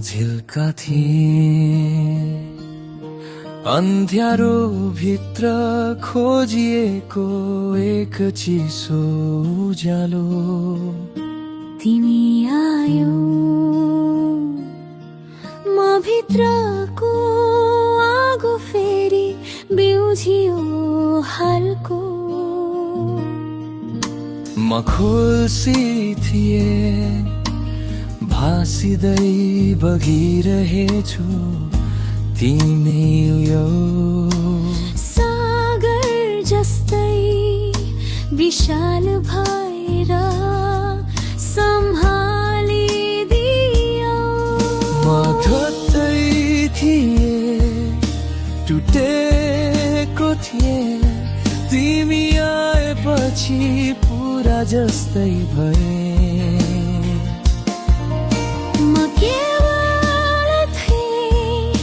झिल्का थिए अन्ध्यारो भित्र खोजिएको एक चिसो उज्यालो तिमी आयो म भित्रको आगो फेरि बिउझियो हालको म खुसी थिए भासिँदै बगिरहेछु तिमी यो सागर जस्तै विशाल भएर सम्हालिदियो म धोत्तै थिए टुटेको थिए तिमी आएपछि पुरा जस्तै भए म केवल थिएँ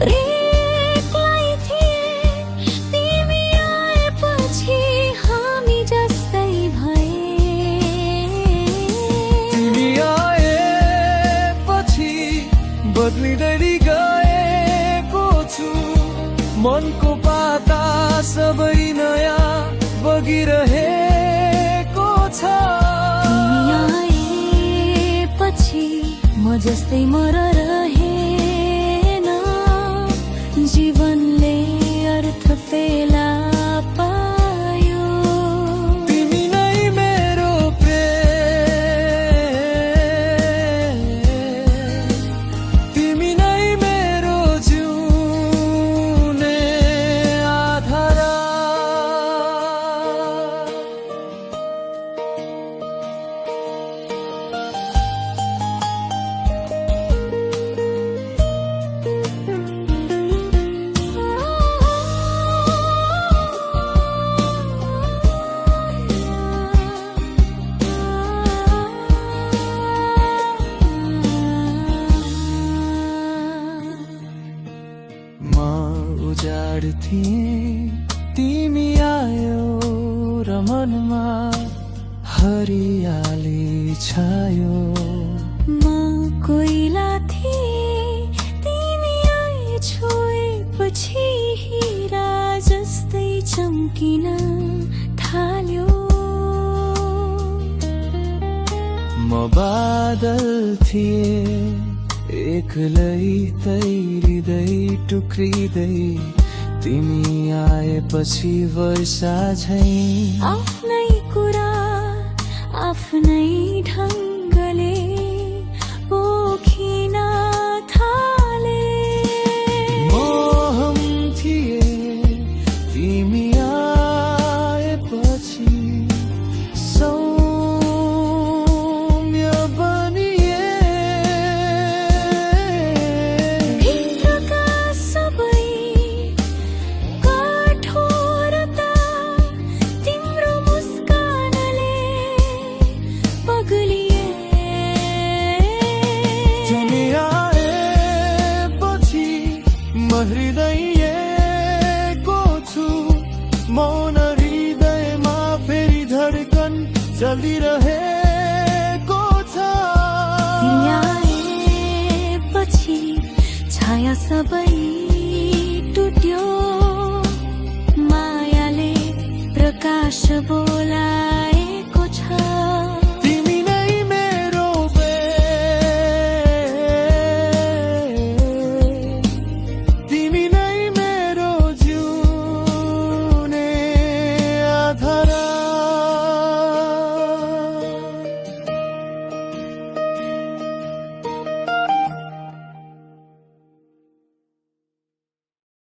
एक्लै थिएँ तिमी आएपछि हामी जस्तै भए तिमी आएपछि बदलिँदै गएको छु मनको पाता सबै नयाँ बगिरहेको छ तिमी आएपछि म जस्तै मर रहेन जीवनले अर्थ फेला पायो तिमी नै मेरो प्रेम तिमी नै मेरो जिउने आधार उजाड थिए तिमी आयो र मनमा हरियाली छायो म कोइला थिएँ तिमी आए छोएपछि हिरा जस्तै चम्किन थाल्यो म बादल थिए एक्लै तैरिँदै टुक्रिँदै तिमी आएपछि वर्षा झैं आफ्नै कुरा आफ्नै ढङ्गले पोखिन थाले मोहम थिए तिमी आएपछि सौम्य बनिए भित्रका सबै कठोरता तिम्रो मुस्कानले पग्लिए तिमी आएपछि म हृदयको छु मौन हृदयमा फेरि धड्कन चलिरहेको छ तिमी आएपछि छाया सबै टुट्यो मायाले प्रकाश